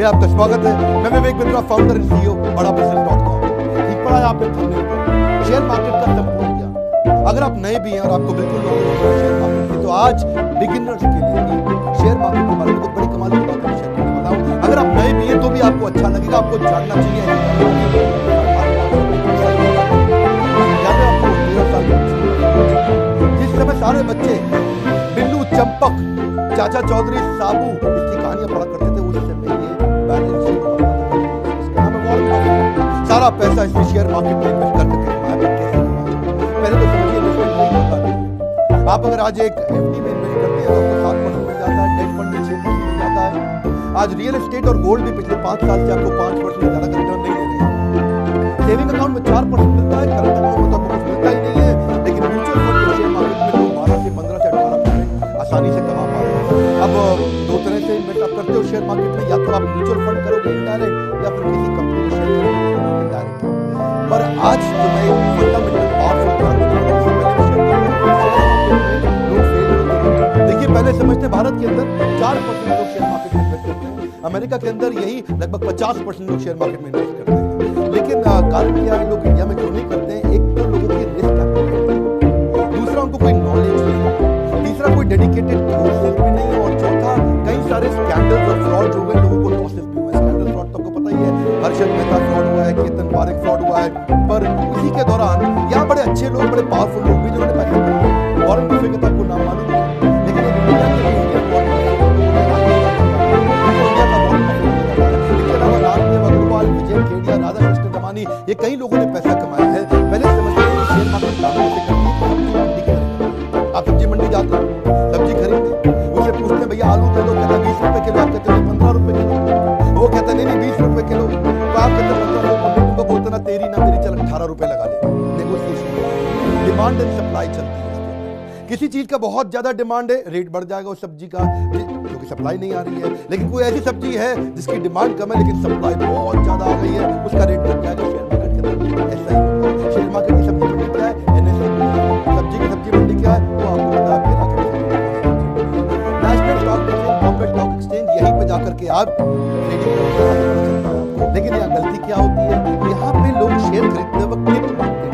में आपका स्वागत है। मैं Vivek Bindra, founder and CEO badabusiness.com। ठीक पड़ा है आपने थंबनेल पे, शेयर मार्केट का संपूर्ण ज्ञान। अगर आप नए भी हैं और आपको बिल्कुल नॉलेज नहीं है शेयर मार्केट की, तो आज बिगिनर्स के लिए शेयर मार्केट के बारे में कुछ बड़ी कमाल की बातें शेयर करने वाला हूं। अगर आप नए भी हैं तो भी आपको अच्छा लगेगा, आपको जानना चाहिए। जिस समय सारे बच्चे बिल्लू, चंपक, चाचा चौधरी, साबू इसकी कहानियां पढ़ा करते थे, उस समय ये बैलेंस शीट बनता था। इसका नाम है वॉरेन बफेट। सारा पैसा इसने शेयर मार्केट में इन्वेस्ट करके कमाया। कैसे कमाया? पहले तो समझिए इन्वेस्टमेंट नहीं होता है। आप अगर आज एक एफडी में इन्वेस्ट करते हैं तो आपको 7% मिल जाता है, डेट फंड में 6% मिल जाता है। आज रियल एस्टेट और गोल्ड भी पिछले 5 साल से आपको 5% से ज्यादा रिटर्न नहीं दे रहे हैं। सेविंग अकाउंट में 4% मिलता है, करंट अकाउंट में तो आपको कुछ मिलता ही नहीं है। लेकिन म्यूचुअल फंड और शेयर मार्केट में लोग 12 से 15 से 18% आसानी से कमा पा रहे हैं। अब दो तरह से इन्वेस्ट आप करते हो शेयर मार्केट में, या तो आप म्यूचुअल फंड करोगे इनडायरेक्ट, या फिर किसी कंपनी में शेयर करोगे इनडायरेक्ट। पर आज जो मैं फंडामेंटल पावरफुल प्लान बताने वाला हूं, पहले शेयर मार्केट में लोग फेल होते हैं। देखिए, पहले समझते हैं भारत के अंदर 4% लोग शेयर मार्केट में इन्वेस्ट करते हैं। अमेरिका के अंदर यही लगभग 50% लोग शेयर मार्केट में इन्वेस्ट करते हैं। लेकिन कारण क्या है लोग इंडिया में क्यों नहीं करते हैं? एक तो लोगों की रिस्क एप्टीट्यूड, दूसरा उनको कोई नॉलेज नहीं, तीसरा कोई डेडिकेटेड कोर्सेज भी नहीं, और चौथा कई सारे स्कैंडल्स और फ्रॉड हो गए, लोगों को लॉसेस भी हुए। स्कैंडल फ्रॉड तो आपको पता ही है, हर्षद मेहता फ्रॉड हुआ है, केतन पारेख फ्रॉड हुआ है। पर इसी के दौरान यहाँ बड़े अच्छे लोग, बड़े पावरफुल लोग भी जिन्होंने पैसा कमाया। वॉरेन बफेट का आपको नाम मालूम है, लेकिन एक इंडिया के लिए इंडियन वॉरेन बफेट, इंडिया का वॉरेन बफेट, इसके अलावा रामदेव अग्रवाल, विजय खेड़िया, राधा कृष्ण दमानी, ये कई लोगों ने पैसा कमाया है। पहले समझते हैं कि शेयर मार्केट काम कैसे करती है। सब्जी मंडी के लिए आप सब्जी मंडी जाते हैं, सब्जी खरीदते, उसे पूछते हैं भैया आलू दे दो, कहता 20 रुपए किलो, आप कहते हैं 15 रुपए किलो, वो कहता नहीं 20 रुपए किलो, तो आप कहते 15 रुपए, उनको बोलते ना तेरी ना मेरी, चल 18 रुपए लगा दे। नेगोशिएशन, डिमांड एंड सप्लाई चलती है। किसी चीज का बहुत ज्यादा डिमांड है, रेट बढ़ जाएगा उस सब्जी का, क्योंकि सप्लाई नहीं आ रही है। लेकिन कोई ऐसी सब्जी है जिसकी डिमांड कम है लेकिन सप्लाई बहुत ज्यादा आ गई है, उसका रेट बढ़ जाएगा। शेयर मार्केट के अंदर ऐसा ही होता है। शेयर मार्केट की सब्जी मंडी क्या है? एनएसई। सब्जी की सब्जी मंडी क्या है? वो आपको पता है, national stock exchange, Bombay stock exchange. यहीं पे जाकर के आप ट्रेडिंग करते हैं। लेकिन यहाँ गलती क्या होती है? यहाँ पे लोग शेयर खरीदते वक्त टिप मारते हैं।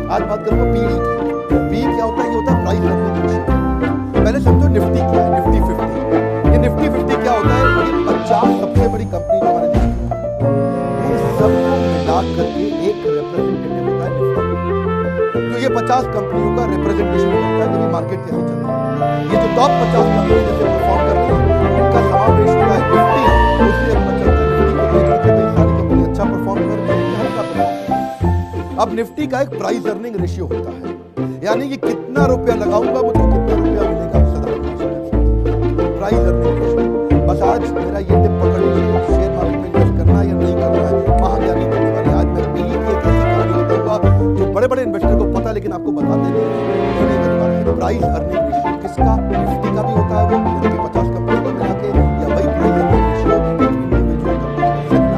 आज बात करूंगा पीई क्या होता है? ये होता है प्राइस अर्निंग रेशियो। पहले समझो निफ्टी क्या है, निफ्टी 50। ये निफ्टी 50 क्या होता है? ये 50 सबसे बड़ी कंपनी जो हमारे देश की, इन सबको मिला करके एक रिप्रेजेंटेटिव होता है निफ्टी। तो ये 50 कंपनियों का रिप्रेजेंटेशन करता है कि मार्केट कैसे चल रहा है। ये जो टॉप 50 कंपनी जैसे परफॉर्म कर रही है, उनका समावेश होता है निफ्टी, उससे अपना चलता है। निफ्टी को देख लेते हैं सारी कंपनी अच्छा परफॉर्म कर रही है, हल्का परफॉर्म। अब निफ्टी का एक प्राइस अर्निंग रेशियो होता है, यानी कि कितना रुपया लगाऊंगा मुझे कितना रुपया मिलेगा। Price earning ratio. बस आज मेरा ये टिप पकड़ लीजिए, शेयर मार्केट में इन्वेस्ट करना या नहीं करना है, महाज्ञानी बनने वाले। आज मैं पीई की एक ऐसी कहानी बताऊंगा जो बड़े बड़े इन्वेस्टर को पता, लेकिन आपको बताते नहीं। प्राइस अर्निंग रेशियो किसका? निफ्टी का भी होता है, वो 50 कंपनी को मिला के, या वही price earning ratio individual company का।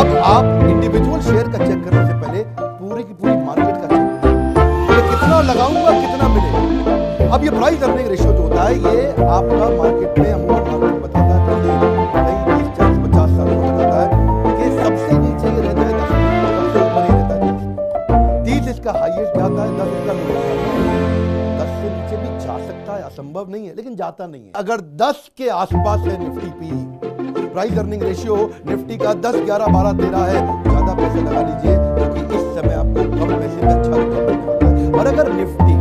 अब आप इंडिविजुअल शेयर का चेक करने से पहले पूरी की पूरी मार्केट का चेक करें, कितना लगाऊंगा कितना मिले। अब ये प्राइस अर्निंग रेशियो जो होता है, ये आपका मार्केट में अमूमन मार्केट बताता है, कहीं 30, 40, 50 साल में बताता है कि सबसे नीचे ये रहता है 10, सबसे ऊपर ये रहता है 30 इसका हाईएस्ट जाता है, 10 इसका लो जाता है। 10 से नीचे भी जा सकता है, असंभव नहीं है, लेकिन जाता नहीं है। अगर 10 के आसपास है Nifty P price earning ratio, Nifty का 10, 11, 12, 13 है, ज्यादा पैसे लगा लीजिए, क्योंकि इस समय आपको कम पैसे में अच्छा रिटर्न मिलने वाला है। और अगर निफ्टी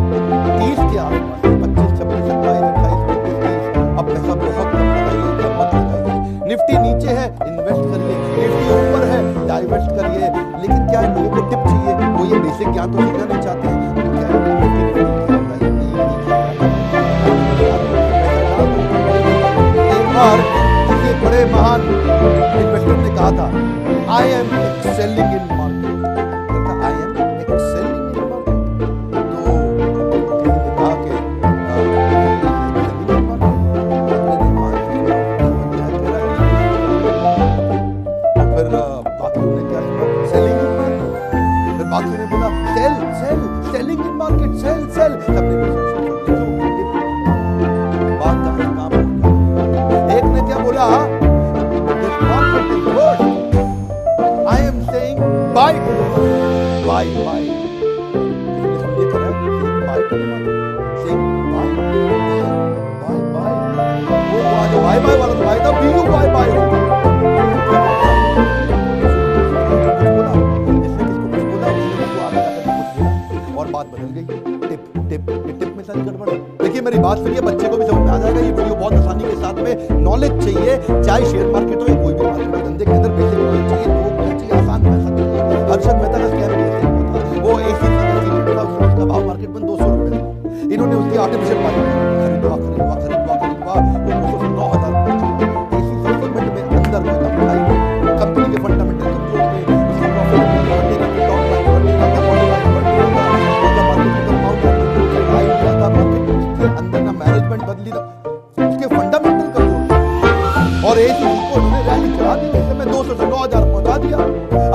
30 के आसपास, 25, 26, 27, 28, 29, 30, अब पैसा बहुत कम लगाइए, मत लगाइए। निफ्टी नीचे है, इन्वेस्ट करिए। निफ्टी ऊपर है, डाइवर्ट करिए। लेकिन क्या है, लोगों को टिप चाहिए, वो ये बेसिक ज्ञान तो सीखना नहीं चाहते हैं। तो क्या है, निफ्टी क्या होता है, बार किसी एक बड़े महान इन्वेस्टर ने कहा था, I am excelling in market, I am excelling in market. तो किसी ने कहा कि फिर बाकियों ने क्या सुना, सेलिंग इन मार्केट। फिर बाकियों ने बोला sell sell, selling in market, sell sell. सबने बात कहां से कहां पहुंच गई। एक ने क्या बोला, this market is good, I am saying buy to the market, buy buy. ये कर रहा है buy to the market, saying buy buy buy. वो आज बाय बाय वाला बाय था, बी यू बाय बाय। बात बदल गई। टिप में सारी गड़बड़ है। देखिए मेरी बात सुनिए, बच्चे को भी समझ में आ जाएगा। ये वीडियो बहुत आसानी के साथ में, नॉलेज चाहिए, चाहे शेयर मार्केट हो या कोई भी मार्केट हो, धंधे के अंदर बेसिक नॉलेज चाहिए, लोग क्या चाहिए, आसान पैसा चाहिए। हर्षद मेहता का स्कैम भी ऐसे ही था। वो एसीसी का सीरीज था, उसका भाव मार्केट में 200 रुपए था। इन्होंने उसकी आर्टिफिशियल पानी खरीदवा खरीदवा खरीदवा खरीदवा वो 200 से 9,000 पहुंच गया। एसीसी सेगमेंट में अंदर कोई दमखाई नहीं, कंपनी के फंडामेंटल कमजोर थे, उसकी प्रॉफिट बढ़ने का, टॉप लाइन बढ़ने का, अंदर ना मैनेजमेंट बदली था, उसके फंडामेंटल कमजोर। और एसीसी को उन्होंने रैली चढ़ा दी, उस समय 200 से 9,000 पहुंचा दिया।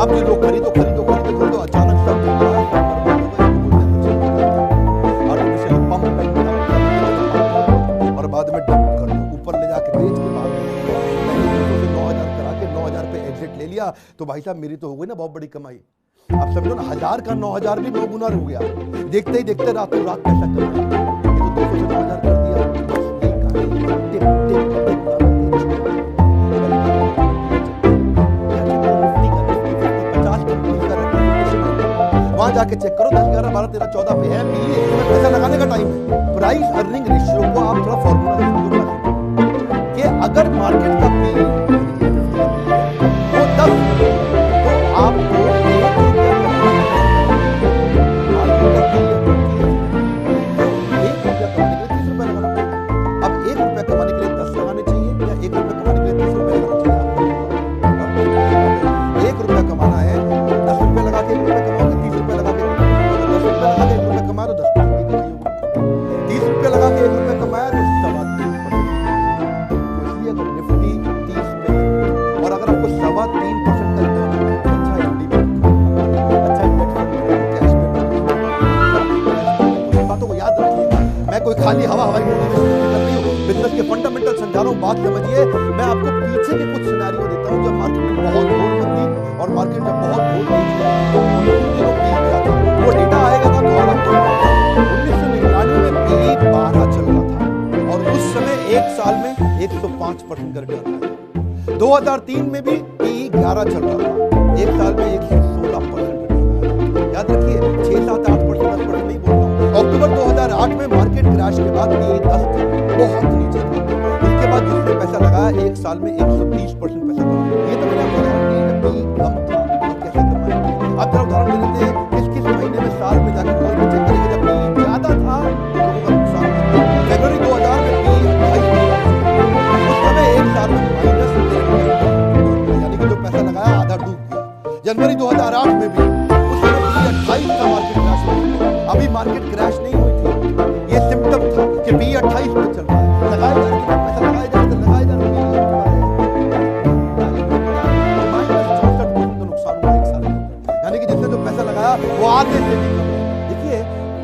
अब ये लोग खरीदो खरीदो खरीदो खरीदो, अचानक सब आर्टिफिशियल पंप और बाद में डंप कर दो, ऊपर ले जाके बेच के बाद 200 से 9,000 करा के 9,000 पे एग्जिट ले लिया। तो भाई साहब मेरी तो हो गई ना बहुत बड़ी कमाई। आप समझो ना, 1,000 का 9,000 भी 9 गुना हो गया। देखते ही देखते रातों रात पैसा कमाया। ये तो 200 से 9,000 कर दिया। वहां जाके चेक करो, 10, 11, 12, 13, 14 पे है पीई, इसमें पैसा लगाने का टाइम है। प्राइस अर्निंग रेशियो को आप थोड़ा फॉर्मूला समझो कि अगर मार्केट का पीई वो 10 तो आपको खाली हवा हवाई मोटिवेशन कर रही हूँ, बिजनेस के फंडामेंटल समझा रहा हूँ, बात समझिए। मैं आपको पीछे के कुछ सिनेरियो देता हूँ जब मार्केट में बहुत घोल और मार्केट जब बहुत घोल वो डेटा आएगा ना तो आराम से 1999 में पीई 12 चल रहा था और उस समय एक साल में 105% का रिटर्न आया। 2003 में भी पीई 11 चल रहा था, एक साल में 116% रिटर्न आया। याद रखिए 6, 7, 8%, 10% नहीं बोल रहा हूँ। अक्टूबर 2008 में मार्केट क्रैश के बाद पीई 10 था, बहुत नीचे था। उसके बाद जिसने पैसा लगाया एक साल में 130% पैसा कमाया। ये तो मैंने आपको उदाहरण दिया, पीई कम था तो कैसे कमाया। आप जरा उदाहरण ले लेते हैं, किस महीने में साल में जाकर कोई चेक करेंगे जब पीई ज्यादा था तो लोगों का नुकसान था। फरवरी 2000 में पीई 28, उस समय एक साल में -13, यानी कि जो पैसा लगाया आधा डूब गया। जनवरी 2008 में भी उस समय पीई 28 का मार्केट क्रैश हुआ। अभी मार्केट क्रैश नहीं हुई थी, ये सिम्टम था कि पीई 28 पे चल रहा है। लगाए जा रहे पैसा, लगाए जा रहे लगाए जा रहे -64% का नुकसान हुआ एक साल में। यानी कि जिसने जो पैसा लगाया वो आधे से भी कम है। देखिए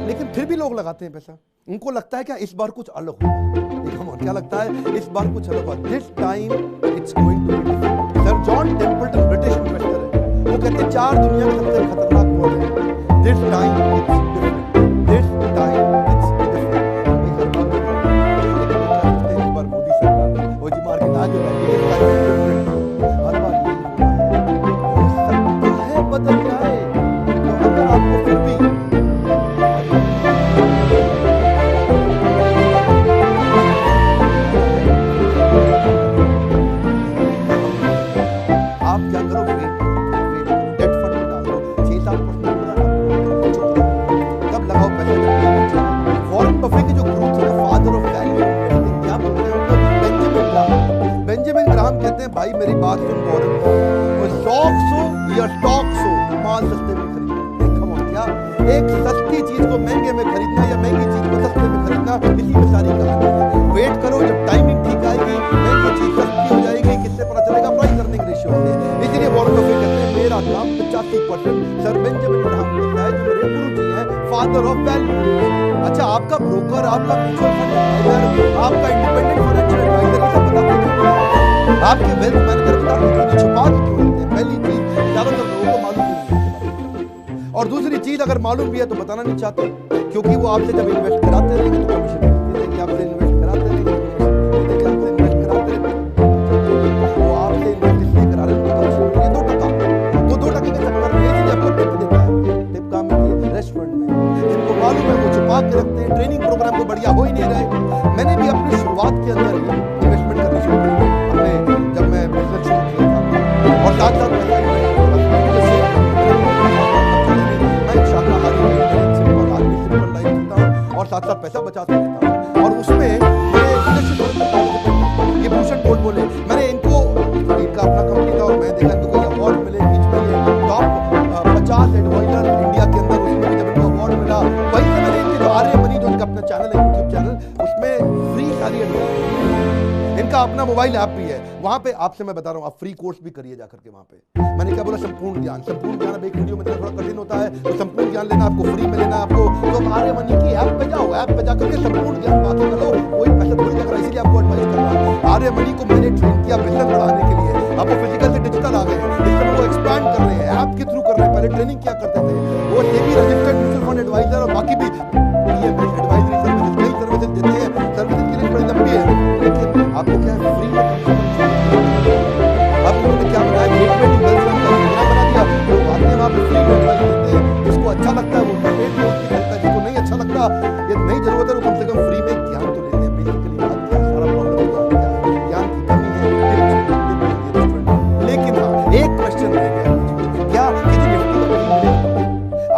लेकिन फिर भी लोग लगाते हैं पैसा, उनको लगता है क्या इस बार कुछ अलग होगा। क्या लगता है इस बार कुछ अलग होगा, this time it's going to be different. Sir John Templeton British investor है, वो कहते हैं 4 दुनिया के सबसे खतरनाक वर्ड है, this time it's different, this time it's different. इस बार मोदी सरकार वो जी मार्केट आगे बढ़ी, दिस टाइम इट्स डिफरेंट। हर बार यही हो सकता है बदल जाए, तो अगर आपको फिर भी आप क्या करो, डेट फंड में डालो, 6-7% तब लगाओ पैसा। वॉरेन बफे के जो ग्रुप थे, फादर ऑफ वैल्यू इन्वेस्टिंग, क्या बोलते हैं उनको, मेरी बात सुन गौरव, शौक हो या स्टॉक्स हो, माल सस्ते में खरीदना। कम ऑन, क्या एक सस्ती चीज को महंगे में खरीदना या महंगी चीज को सस्ते में खरीदना, इसी में सारी कहानी है। वेट करो, जब टाइमिंग ठीक आएगी, महंगी चीज सस्ती हो जाएगी। किससे पता चलेगा? प्राइस अर्निंग रेशियो से। इसीलिए वॉरेन बफेट कहते हैं मेरा काम 85% सर बेंजामिन ग्राहम करता है, जो मेरे गुरुजी हैं, फादर ऑफ वैल्यू। अच्छा, आपका ब्रोकर, आपका म्यूचुअल फंड एडवाइजर, आपका इंडिपेंडेंट फाइनेंशियल एडवाइजर ये सब बताते हैं, आपके वेल्थ मैनेजर बताते हैं, छुपा के क्यों रखते हैं? पहली चीज, ज्यादातर लोगों को मालूम नहीं है, और दूसरी चीज अगर मालूम भी है तो बताना नहीं चाहते, क्योंकि वो आपसे जब इन्वेस्ट कराते रहेंगे तो कमीशन मिलती रहेगी, आपसे इन्वेस्ट कराते रहेंगे तो कमीशन मिलती रहेगी, आपसे इन्वेस्ट कराते रहेंगे, वो आपसे इन्वेस्ट इसलिए करा रहे हैं कमीशन मिलती है 2%, तो 2% के चक्कर में इसलिए आपको टिप देता है। टिप कहाँ मिलती है? रेस्टोरेंट में। जिनको मालूम है वो छुपा के रखते हैं, ट्रेनिंग प्रोग्राम को बढ़िया हो ही नहीं रहे। मैंने भी अपनी शुरुआत के अंदर ही इन्वेस्टमेंट करनी शुरू की अपने, जब मैं बिजनेस शुरू किया था, और साथ साथ मैं शाकाहारी सिंपल आदमी, सिंपल लाइफ जीता हूँ और साथ साथ पैसा बचाता रहता हूँ। और उसमें ये भूषण गोल्ड बोले, मैंने इनको, इनका अपना कंपनी था और मैं देखा इनको कोई अवार्ड मिले, बीच में ये टॉप 50 एडवाइजर इंडिया के अंदर, उसमें भी जब इनको अवार्ड मिला, वहीं से मैंने इनके जो आर्य मनी, जो इनका अपना चैनल है, यूट्यूब चैनल, उसमें फ्री सारी एडवाइस, इनका अपना मोबाइल ऐप भी है, वहां पे आपसे मैं बता रहा हूं, आप फ्री कोर्स भी करिए जाकर के वहां पे। मैंने क्या बोला? संपूर्ण ज्ञान। संपूर्ण ज्ञान अब एक वीडियो में थोड़ा कठिन होता है, तो संपूर्ण ज्ञान लेना आपको फ्री में लेना आपको, तो आर्य मनी की ऐप पे जाओ, ऐप पे जाकर के संपूर्ण ज्ञान बाकी कर लो, कोई पैसा थोड़ी लग रहा है, इसीलिए आपको एडवाइस कर रहा हूं। आर्य मनी को मैंने ट्रेन किया बिजनेस बढ़ाने के लिए, अब वो फिजिकल से डिजिटल आ गए हैं, इस समय वो एक्सपैंड कर रहे हैं, ऐप के थ्रू कर रहे हैं। पहले ट्रेनिंग क्या करते थे, वो SEBI registered mutual fund adviser और बाकी भी एडवाइजरी सर्विसेज, कई सर्विसेज देते हैं, सर्विसेज की लिस्ट बड़ी लंबी है, लेकिन आपको क्या है? फ्री में। अब उन्होंने क्या बनाया? गेटवे टू वेल्थ का योजना बना दिया, लोग आते हैं वहां पे फ्री में एडवाइस देते हैं, जिसको अच्छा लगता है वो पेड में उसकी करता है, जिसको नहीं अच्छा लगता, ये नहीं जरूरत है, वो कम से कम फ्री में ज्ञान तो लेते हैं। बेसिकली बात क्या, सारा प्रॉब्लम ज्ञान की कमी है। लेकिन हाँ, एक क्वेश्चन रह गया, क्या किसी निफ्टी का मिलेगा?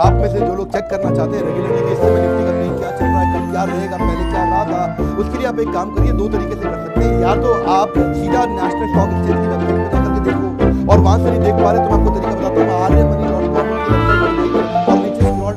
आप में से जो लोग चेक करना चाहते हैं रेगुलरली कि इस समय निफ्टी का क्या चल रहा है, कल क्या रहेगा, पहले क्या रहा था, उसके लिए आप एक काम करिए, दो तरीके से कर सकते हैं। या तो आप सीधा नेशनल स्टॉक एक्सचेंज की वेबसाइट पे जाकर के देखो, और वहां से नहीं देख पा रहे तो मैं आपको तरीका बताता हूँ। आर्यमनी.com की वेबसाइट पर जाइए और नीचे स्क्रॉल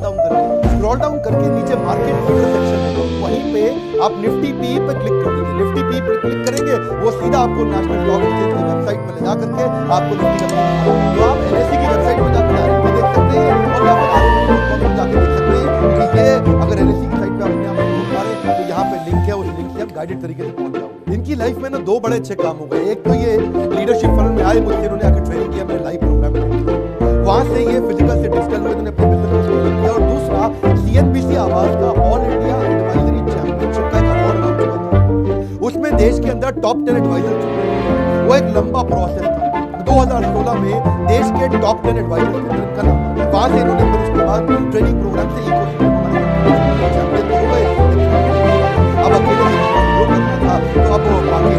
डाउन करके नीचे मार्केट लीडर सेक्शन है, वहीं पे आप निफ्टी पी पे क्लिक कर दीजिए। निफ्टी पी पे क्लिक करेंगे, वो सीधा आपको नेशनल स्टॉक एक्सचेंज की वेबसाइट पे ले जा करके आपको निफ्टी का, तो आप एनएसई की वेबसाइट पे जाकर डायरेक्ट देख सकते हैं, और आप आर्यमनी.com पे जाकर देख सकते हैं कि ये अगर एनएसई की साइट पे अपने आप देख पा रहे तो यहाँ पे लिंक है, उस लिंक से आप गाइडेड तरीके से पहुंच जाओगे। इनकी लाइफ में ना दो बड़े अच्छे काम हो गए, एक तो ये लीडरशिप फनल में आए, मुझसे इन्होंने आकर ट्रेनिंग किया, मेरे लाइव प्रोग्राम में, वहां से ये फिजिकल से डिजिटल में इन्होंने अपने बिजनेस को स्केल किया। और दूसरा, सीएनबीसी आवाज का ऑल इंडिया एडवाइजरी चैंपियनशिप का एक अवार्ड नाम चुका था, उसमें देश के अंदर टॉप 10 एडवाइजर चुने। वो एक लंबा प्रोसेस था, 2016 में देश के टॉप 10 एडवाइजर का नाम, वहां से इन्होंने फिर उसके बाद ट्रेनिंग प्रोग्राम से चैंपियन हो गए। अब अकेले वो करना था, तो अब बाकी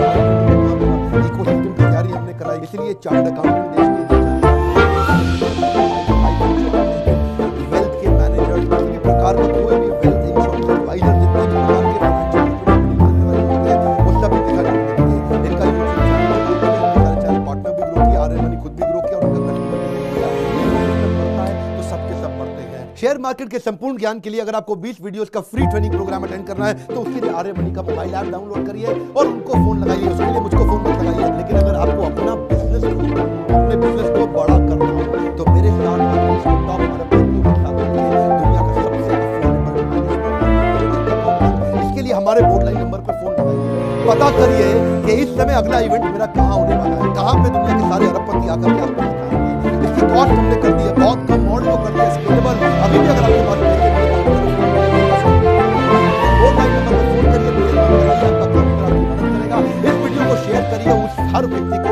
इकोसिस्टम की तैयारी हमने कराई, इसलिए चार्टर्ड अकाउंटेंट देश के वेल्थ के मैनेजर, किसी भी प्रकार का कोई भी वेल्थ इंश्योरेंस एडवाइजर, जितने भी प्रकार के वो सब दिखा देते हैं। इनका यूट्यूब चैनल पार्टनर भी ग्रो किया, आर्य मनी खुद भी ग्रो किया, और उनका बढ़ता है तो सबके सब बढ़ते हैं। शेयर मार्केट के संपूर्ण ज्ञान के लिए अगर आपको 20 वीडियोस का फ्री ट्रेनिंग प्रोग्राम अटेंड करना है तो उसके लिए आर्य मनी का मोबाइल ऐप डाउनलोड करिए और उनको फोन लगाइए। उसके लिए मुझको फोन मत लगाइए, लेकिन अगर आपको अपना बिजनेस को बड़ा करना हो तो मेरे साथ टॉप दुनिया का सबसे अफोर्डेबल मैनेजमेंट, इसके लिए हमारे बोर्डलाइन नंबर पर फोन लगाइए, पता करिए कि इस समय अगला इवेंट मेरा कहां होने वाला है, कहां पे दुनिया के सारे अरबपति आकर के आपको दिखाएंगे। इसकी कॉस्ट हमने कर दी है बहुत कम, मॉडल को कर दिया स्केलेबल। अभी भी अगर आपके पास पैसे बोर्डलाइन नंबर पर फोन करिए, आपका काम आपकी मदद करेगा। इस वीडियो को शेयर करिए उस हर व्यक्ति को